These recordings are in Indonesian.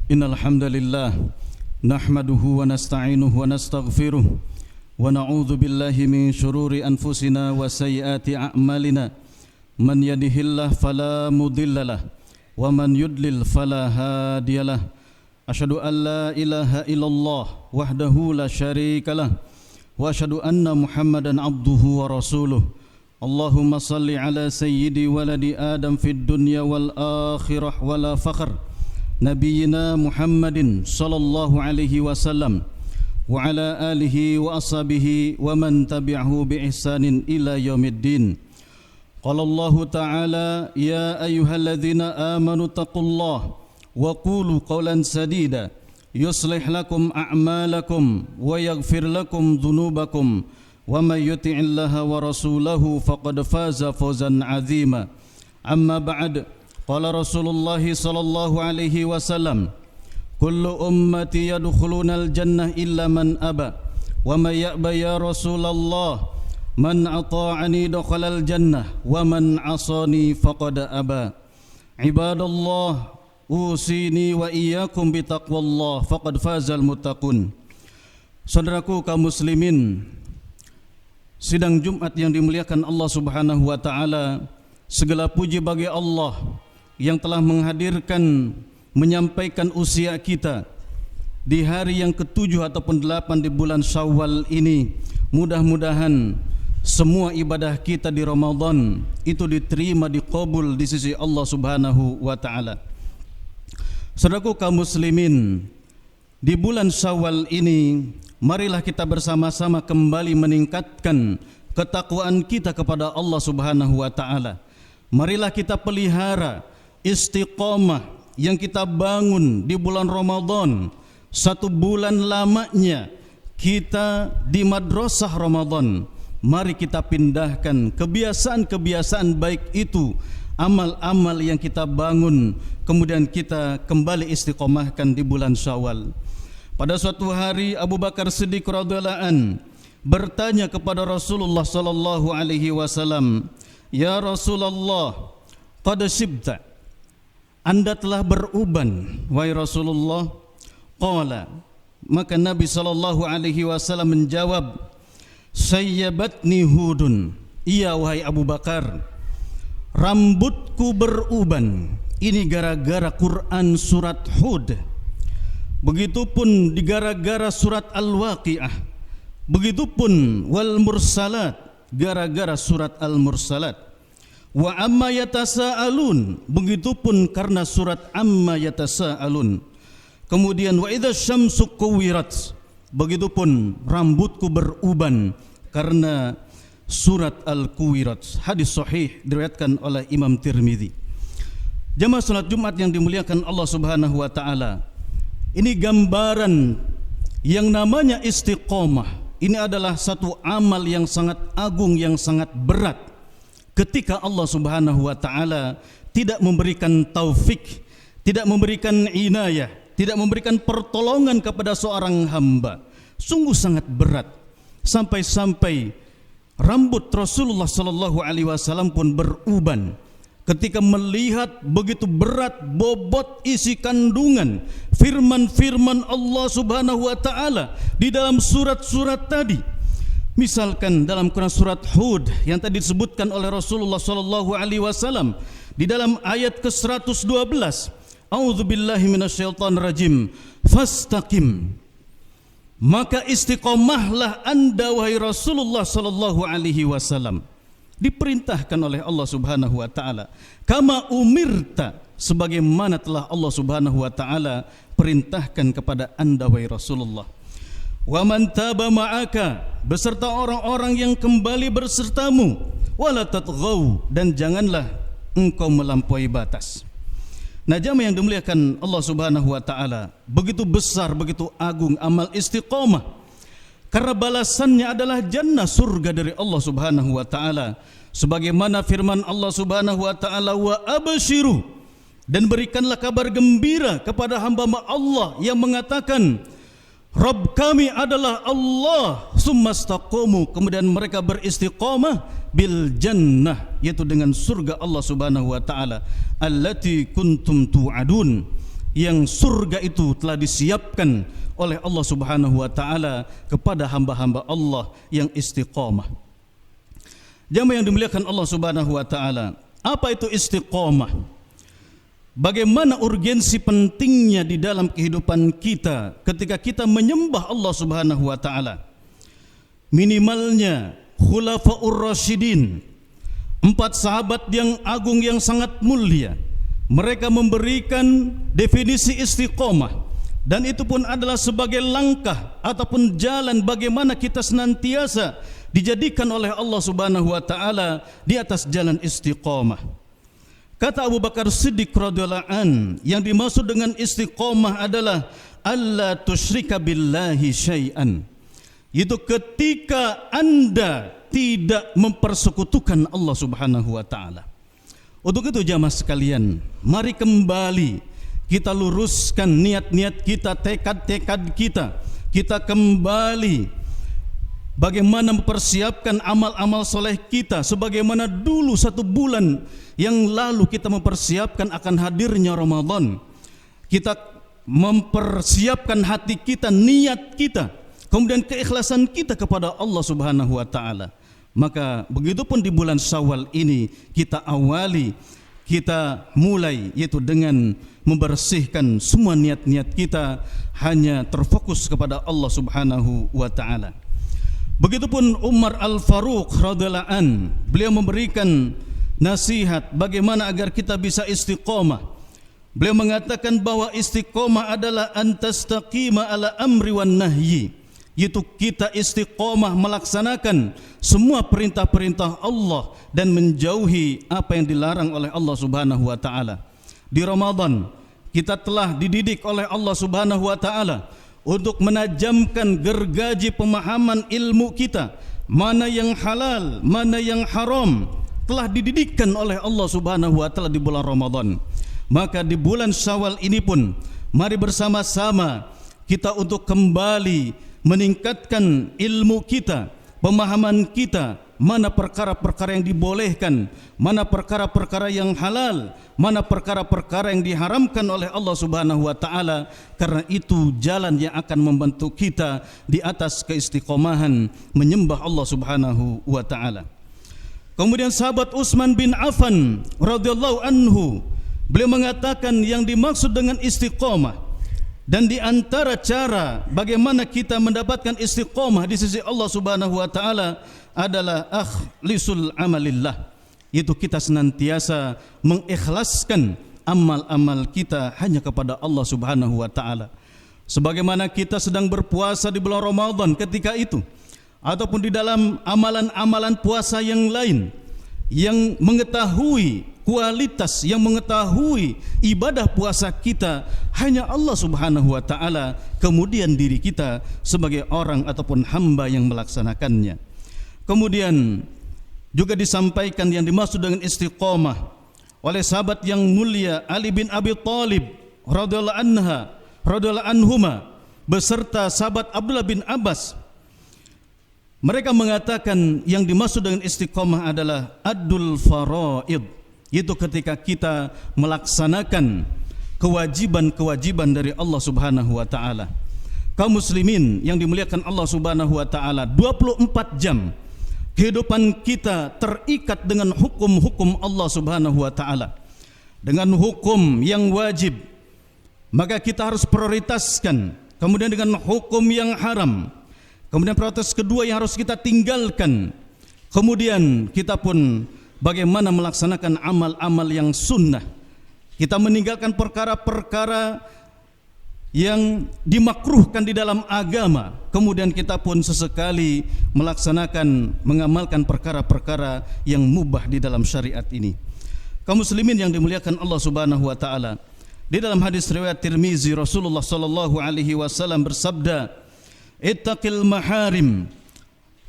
Innal hamdalillah nahmaduhu wa nasta'inuhu wa nastaghfiruh wa na'udzu billahi min shururi anfusina wa sayyiati a'malina. Man yahdihillahu fala mudhillalah wa man yudlil fala hadiyalah. Asyhadu an la ilaha illallah wahdahu la syarikalah wa asyhadu anna Muhammadan abduhu wa rasuluh. Allahumma salli ala sayyidi waladi Adam fid dunya wal akhirah wala fakhr Nabiyyina Muhammadin sallallahu alaihi wasallam wa ala alihi wa ashabihi wa man tabi'ahu bi ihsanin ila yaumiddin. Qala Allah ta'ala ya ayyuhalladzina amanu taqullaha wa qulu qawlan sadida yuslih lakum a'malakum wa yaghfir lakum dhunubakum wa may yuti'illaha wa rasulahu faqad faza fawzan 'azima. Amma ba'd. Qala Rasulullah sallallahu alaihi wasallam kullu ummati yadkhulunal jannah illa man aba wa may ya'ba ya Rasulullah man ata'ani dakhalal jannah wa man 'asani faqad aba. Ibadallah usini wa iyyakum bitaqwallah faqad fazal muttaqun. Saudaraku kaum muslimin, sidang Jumat yang dimuliakan Allah Subhanahu wa taala, segala puji bagi Allah yang telah menghadirkan, menyampaikan usia kita di hari yang ke-7 ataupun 8 di bulan Syawal ini. Mudah-mudahan semua ibadah kita di Ramadan itu diterima, diqabul di sisi Allah Subhanahu wa taala. Saudaraku kaum muslimin, di bulan Syawal ini marilah kita bersama-sama kembali meningkatkan ketakwaan kita kepada Allah Subhanahu wa taala. Marilah kita pelihara istiqamah yang kita bangun di bulan Ramadan. 1 bulan lamanya kita di madrasah Ramadan. Mari kita pindahkan kebiasaan-kebiasaan baik itu, amal-amal yang kita bangun, kemudian kita kembali istiqamahkan di bulan Syawal. Pada suatu hari Abu Bakar Siddiq radhiyallahu an bertanya kepada Rasulullah sallallahu alaihi wasallam, "Ya Rasulullah, qad shibta, Anda telah beruban wahai Rasulullah?" Qala, maka Nabi sallallahu alaihi wasallam menjawab, "Sayyabatni Hudun." Iya wahai Abu Bakar, rambutku beruban. Ini gara-gara Quran surat Hud. Begitupun gara-gara surat Al-Waqiah. Begitupun wal mursalat, gara-gara surat Al-Mursalat. Wa amma yatasaalun, begitupun karena surat amma yatasaalun. Kemudian wa idza syamsu kuwirat, begitupun rambutku beruban karena surat Al-Kuwirat. Hadis sahih diriwayatkan oleh Imam Tirmidzi. Jamaah salat Jumat yang dimuliakan Allah Subhanahu wa taala, ini gambaran yang namanya istiqamah. Ini adalah satu amal yang sangat agung, yang sangat berat. Ketika Allah Subhanahu wa taala tidak memberikan taufik, tidak memberikan inayah, tidak memberikan pertolongan kepada seorang hamba, sungguh sangat berat. Sampai-sampai rambut Rasulullah sallallahu alaihi wasallam pun beruban ketika melihat begitu berat bobot isi kandungan firman-firman Allah Subhanahu wa taala di dalam surat-surat tadi. Misalkan dalam Quran surat Hud yang tadi disebutkan oleh Rasulullah sallallahu alaihi wasallam di dalam ayat ke-112, A'udzubillahi minasyaitonir rajim, fastaqim. Maka istiqomahlah Anda wahai Rasulullah sallallahu alaihi wasallam. Diperintahkan oleh Allah Subhanahu wa taala, kama umirta, sebagaimana telah Allah Subhanahu wa taala perintahkan kepada Anda wahai Rasulullah. Wa man taba ma'aka, beserta orang-orang yang kembali bersertamu, wala tatghaw, dan janganlah engkau melampaui batas. Nah, jamaah yang dimuliakan Allah Subhanahu wa taala, begitu besar, begitu agung amal istiqamah, karena balasannya adalah jannah, surga dari Allah Subhanahu wa taala. Sebagaimana firman Allah Subhanahu wa taala, wa absyiru, dan berikanlah kabar gembira kepada hamba-hamba Allah yang mengatakan Rabb kami adalah Allah, summastaqamu, kemudian mereka beristiqamah bil jannah, yaitu dengan surga Allah Subhanahu wa taala, allati kuntum tu'adun, yang surga itu telah disiapkan oleh Allah Subhanahu wa taala kepada hamba-hamba Allah yang istiqamah. Jamaah yang dimuliakan Allah Subhanahu wa taala, apa itu istiqamah? Bagaimana urgensi pentingnya di dalam kehidupan kita ketika kita menyembah Allah Subhanahu wa taala? Minimalnya khulafaur rasyidin, 4 sahabat yang agung yang sangat mulia, mereka memberikan definisi istiqamah, dan itu pun adalah sebagai langkah ataupun jalan bagaimana kita senantiasa dijadikan oleh Allah Subhanahu wa taala di atas jalan istiqamah. Kata Abu Bakar Siddiq radhiyallahu an, yang dimaksud dengan istiqamah adalah alla tusyrika billahi syai'an. Itu ketika Anda tidak mempersekutukan Allah Subhanahu wa taala. Untuk itu jamaah sekalian, mari kembali kita luruskan niat-niat kita, tekad-tekad kita. Kita kembali bagaimana mempersiapkan amal-amal soleh kita, sebagaimana dulu 1 bulan yang lalu kita mempersiapkan akan hadirnya Ramadan. Kita mempersiapkan hati kita, niat kita, kemudian keikhlasan kita kepada Allah Subhanahu wa taala. Maka begitupun di bulan Syawal ini kita awali, kita mulai, yaitu dengan membersihkan semua niat-niat kita hanya terfokus kepada Allah Subhanahu wa taala. Begitupun Umar Al-Faruq radhiyallahu an, beliau memberikan nasihat bagaimana agar kita bisa istiqamah. Beliau mengatakan bahwa istiqamah adalah antastaqima ala amri wan nahyi, yaitu kita istiqamah melaksanakan semua perintah-perintah Allah dan menjauhi apa yang dilarang oleh Allah Subhanahu wa taala. Di Ramadan kita telah dididik oleh Allah Subhanahu wa taala untuk menajamkan gergaji pemahaman ilmu kita, mana yang halal, mana yang haram, telah dididikkan oleh Allah Subhanahu wa taala di bulan Ramadan. Maka di bulan Syawal ini pun mari bersama-sama kita untuk kembali meningkatkan ilmu kita, pemahaman kita, mana perkara-perkara yang dibolehkan, mana perkara-perkara yang halal, mana perkara-perkara yang diharamkan oleh Allah Subhanahu wa taala, karena itu jalan yang akan membantu kita di atas keistiqomahan menyembah Allah Subhanahu wa taala. Kemudian sahabat Utsman bin Affan radhiyallahu anhu, beliau mengatakan yang dimaksud dengan istiqomah, dan di antara cara bagaimana kita mendapatkan istiqomah di sisi Allah Subhanahu wa taala adalah akhlisul amalillah, yaitu kita senantiasa mengikhlaskan amal-amal kita hanya kepada Allah Subhanahu wa taala. Sebagaimana kita sedang berpuasa di bulan Ramadan ketika itu, ataupun di dalam amalan-amalan puasa yang lain, yang mengetahui kualitas, yang mengetahui ibadah puasa kita hanya Allah Subhanahu wa taala, kemudian diri kita sebagai orang ataupun hamba yang melaksanakannya. Kemudian juga disampaikan yang dimaksud dengan istiqamah oleh sahabat yang mulia Ali bin Abi Thalib radhiyallahu anhuma beserta sahabat Abdullah bin Abbas. Mereka mengatakan yang dimaksud dengan istiqamah adalah adul faraid, yaitu ketika kita melaksanakan kewajiban-kewajiban dari Allah Subhanahu wa taala. Kaum muslimin yang dimuliakan Allah Subhanahu wa taala, 24 jam kehidupan kita terikat dengan hukum-hukum Allah Subhanahu wa taala, dengan hukum yang wajib, maka kita harus prioritaskan. Kemudian dengan hukum yang haram, kemudian prioritas kedua yang harus kita tinggalkan. Kemudian kita pun bagaimana melaksanakan amal-amal yang sunnah. Kita meninggalkan perkara-perkara yang dimakruhkan di dalam agama. Kemudian kita pun sesekali melaksanakan, mengamalkan perkara-perkara yang mubah di dalam syariat ini. Kaum muslimin yang dimuliakan Allah Subhanahu wa taala, di dalam hadis riwayat Tirmizi, Rasulullah sallallahu alaihi wasallam bersabda, "Ittaqil maharim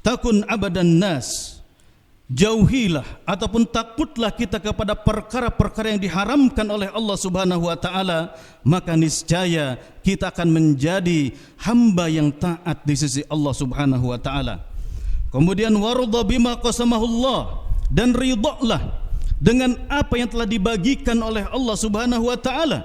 takun abadan nas." Jauhilah ataupun takutlah kita kepada perkara-perkara yang diharamkan oleh Allah Subhanahu wa taala, maka niscaya kita akan menjadi hamba yang taat di sisi Allah Subhanahu wa taala. Kemudian warudha bima qasamahullah, dan ridhalah dengan apa yang telah dibagikan oleh Allah Subhanahu wa taala.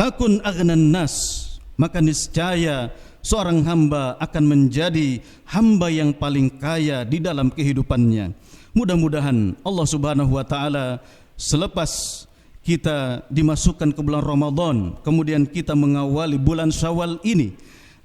takun aghnan nas, maka niscaya seorang hamba akan menjadi hamba yang paling kaya di dalam kehidupannya. Mudah-mudahan Allah Subhanahu wa taala selepas kita dimasukkan ke bulan Ramadan, kemudian kita mengawali bulan Syawal ini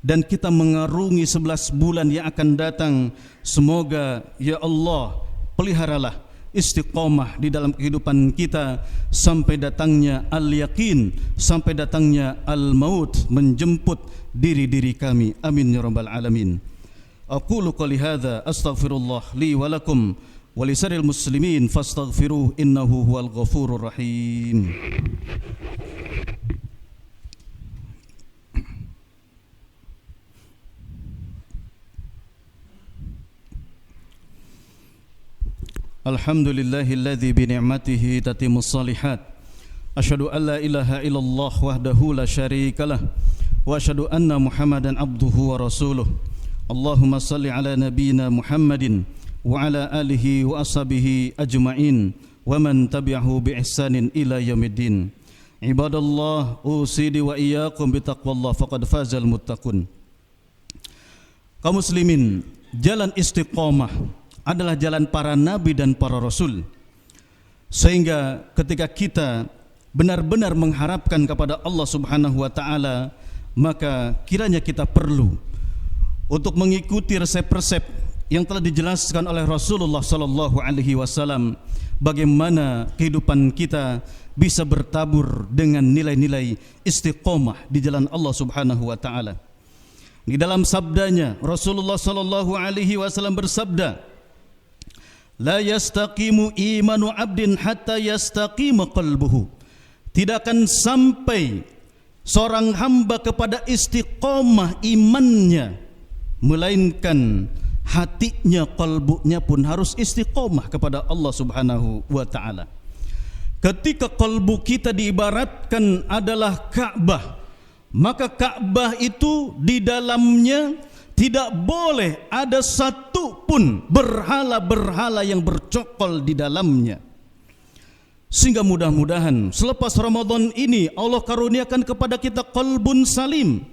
dan kita mengarungi 11 bulan yang akan datang, semoga ya Allah peliharalah istiqomah di dalam kehidupan kita sampai datangnya al-yaqin, sampai datangnya al-maut menjemput diri-diri kami. Amin ya rabbal alamin. Aqulu qouli hadza astaghfirullah li wa lakum wa lisaril muslimin fastaghfiruhu innahu huwal ghafurur rahim. Alhamdulillahilladzi bi ni'matihi tatimmus shalihat. Asyhadu an la ilaha illallah wahdahu la syarikalah wa asyhadu anna Muhammadan abduhu wa rasuluh. Allahumma salli ala nabiyyina Muhammadin wa ala alihi wa ashabihi ajma'in wa man tabi'ahu bi ihsanin ila yaumiddin. Ibadallah, usidi wa iyyakum bi taqwallah faqad fazal muttaqun. Kaum muslimin, jalan istiqomah adalah jalan para nabi dan para rasul, sehingga ketika kita benar-benar mengharapkan kepada Allah Subhanahu wa taala, maka kiranya kita perlu untuk mengikuti resep-resep yang telah dijelaskan oleh Rasulullah sallallahu alaihi wasallam, bagaimana kehidupan kita bisa bertabur dengan nilai-nilai istiqomah di jalan Allah Subhanahu wa taala. Di dalam sabdanya Rasulullah sallallahu alaihi wasallam bersabda, la yastaqimu imanu abdin hatta yastaqima qalbuhu. Tidak akan sampai seorang hamba kepada istiqomah imannya, melainkan hatinya, qalbunya pun harus istiqomah kepada Allah Subhanahu wa taala. Ketika qalbu kita diibaratkan adalah Ka'bah, maka Ka'bah itu di dalamnya tidak boleh ada satu pun berhala-berhala yang bercokol di dalamnya. Sehingga mudah-mudahan selepas Ramadan ini Allah karuniakan kepada kita qalbun salim.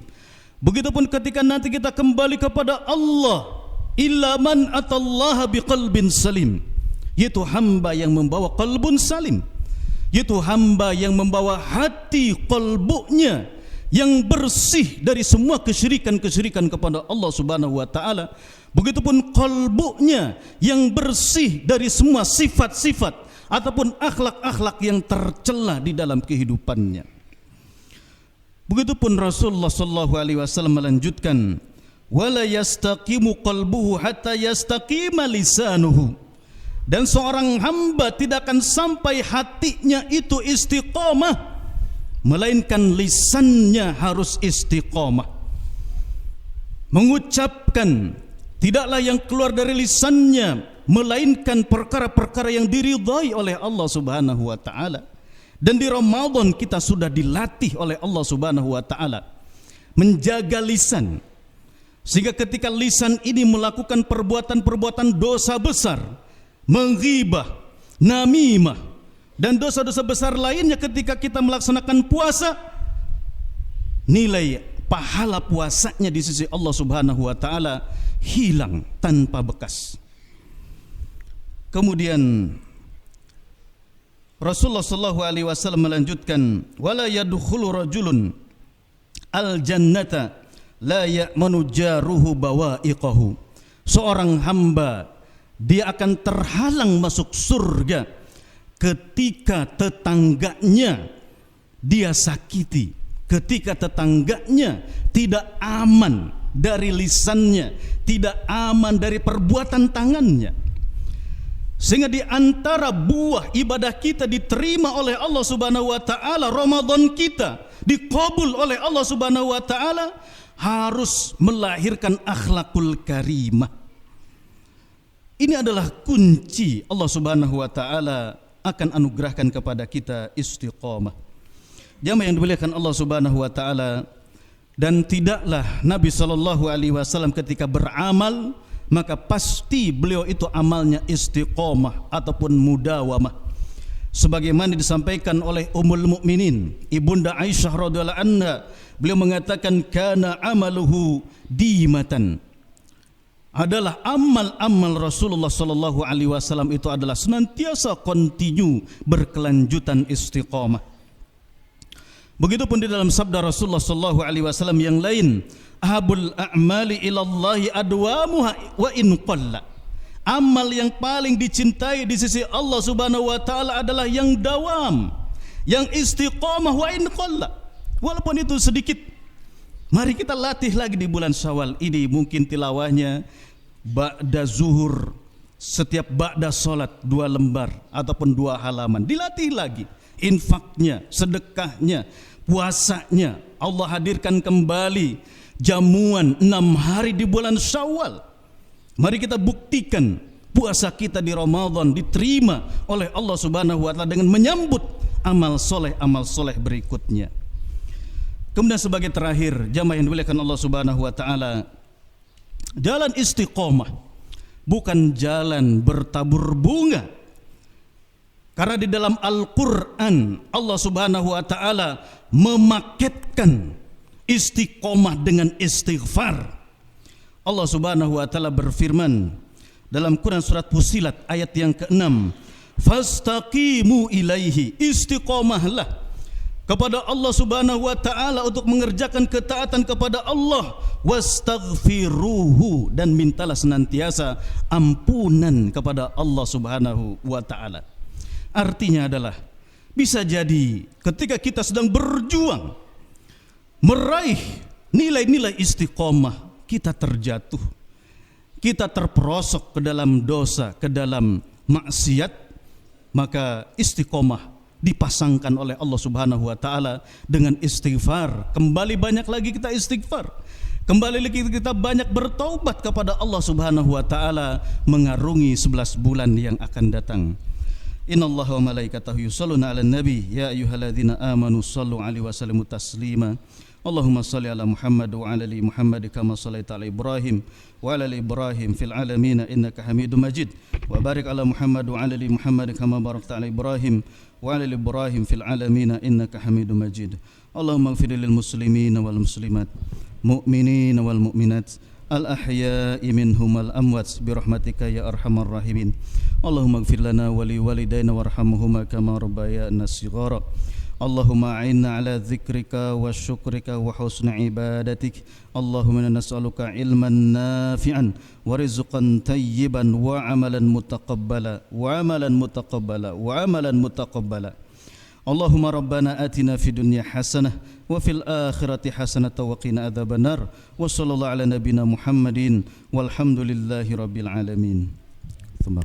Begitupun ketika nanti kita kembali kepada Allah, illa man atallaha biqalbin salim, yaitu hamba yang membawa qalbun salim, yaitu hamba yang membawa hati qalbunya yang bersih dari semua kesyirikan-kesyirikan kepada Allah Subhanahu wa taala. Begitupun qalbunya yang bersih dari semua sifat-sifat ataupun akhlak-akhlak yang tercela di dalam kehidupannya. Begitupun Rasulullah sallallahu alaihi wasallam melanjutkan, wala yastaqimu qalbuhu hatta yastaqima lisanuhu. Dan seorang hamba tidak akan sampai hatinya itu istiqomah melainkan lisannya harus istiqomah. Mengucapkan tidaklah yang keluar dari lisannya melainkan perkara-perkara yang diridhai oleh Allah Subhanahu wa taala. Dan di Ramadan kita sudah dilatih oleh Allah Subhanahu wa taala menjaga lisan, sehingga ketika lisan ini melakukan perbuatan-perbuatan dosa besar, menghibah, namimah, dan dosa-dosa besar lainnya, ketika kita melaksanakan puasa, nilai pahala puasanya di sisi Allah Subhanahu wa taala hilang tanpa bekas. Kemudian Rasulullah sallallahu alaihi wasallam melanjutkan, wala yadkhulu rajulun al-jannata la ya'manu jaruhu bawa'iqahu. Seorang hamba dia akan terhalang masuk surga ketika tetangganya dia sakiti, ketika tetangganya tidak aman dari lisannya, tidak aman dari perbuatan tangannya. Sehingga di antara buah ibadah kita diterima oleh Allah Subhanahu wa taala, Ramadan kita dikabul oleh Allah Subhanahu wa taala, harus melahirkan akhlakul karimah. Ini adalah kunci Allah Subhanahu wa taala akan anugerahkan kepada kita istiqamah. Jamaah yang dimuliakan Allah Subhanahu wa taala, dan tidaklah Nabi sallallahu alaihi wasallam ketika beramal maka pasti beliau itu amalnya istiqamah ataupun mudawamah. sebagaimana disampaikan oleh Ummul Mukminin Ibunda Aisyah radhiyallahu anha, beliau mengatakan kana amaluhu dimatan, adalah amal-amal Rasulullah sallallahu alaihi wasallam itu adalah senantiasa kontinu, berkelanjutan, istiqamah. Begitupun di dalam sabda Rasulullah sallallahu alaihi wasallam yang lain, ahabul a'mali ilallahi adwamuha wa in qalla. Amal yang paling dicintai di sisi Allah Subhanahu wa taala adalah yang dawam, yang istiqamah, wa in qalla, walaupun itu sedikit. Mari kita latih lagi di bulan Syawal ini, mungkin tilawahnya ba'da zuhur, setiap ba'da salat 2 lembar ataupun 2 halaman, dilatih lagi. Infaknya, sedekahnya, puasanya. Allah hadirkan kembali jamuan 6 hari di bulan Syawal. Mari kita buktikan puasa kita di Ramadan diterima oleh Allah Subhanahu wa taala dengan menyambut amal soleh berikutnya. Kemudian sebagai terakhir, jamaah yang dimuliakan Allah Subhanahu wa taala, jalan istiqomah bukan jalan bertabur bunga. Karena di dalam Al-Qur'an Allah Subhanahu wa taala memaketkan istiqomah dengan istighfar. Allah Subhanahu wa taala berfirman dalam Quran surat Fussilat ayat yang ke-6, fastaqimu ilaihi, istiqomahlah kepada Allah Subhanahu wa taala untuk mengerjakan ketaatan kepada Allah, wastaghfiruhu, dan mintalah senantiasa ampunan kepada Allah Subhanahu wa taala. Artinya adalah bisa jadi ketika kita sedang berjuang meraih nilai-nilai istiqomah, kita terjatuh, kita terperosok ke dalam dosa, ke dalam maksiat, maka istiqomah dipasangkan oleh Allah Subhanahu wa taala dengan istighfar. Kembali banyak lagi kita istighfar, kembali lagi kita banyak bertaubat kepada Allah Subhanahu wa taala mengarungi 11 bulan yang akan datang. Innallaha wa malaikatahu yusholluna 'alan nabi ya ayyuhalladzina amanu shallu 'alaihi wa sallimu taslima. Allahumma shalli ala Muhammad wa ala ali Muhammad kama shallaita ala Ibrahim wa ala ali Ibrahim fil alamin innaka Hamidum Majid. Wa barik ala Muhammad wa ala ali Muhammad kama barakta ala Ibrahim wa ala ali Ibrahim fil alamin innaka Hamidum Majid. Allahumma ighfir lil muslimin wal muslimat, mu'minin wal mu'minat, al ahya'i minhum wal amwat bi rahmatika ya arhamar rahimin. Allahumma ighfir lana wa li walidayna warhamhuma kama rabbayana shighara. Allahumma a'inna ala dzikrika wa syukrika wa husni ibadatik. Allahumma inna nas'aluka ilman nafi'an wa rizqan tayyiban wa amalan mutaqabbala Allahumma rabbana atina fid dunya hasanah wa fil akhirati hasanah wa qina adzabannar. Wa sallallahu ala nabiyyina Muhammadin walhamdulillahi rabbil alamin. Tsumma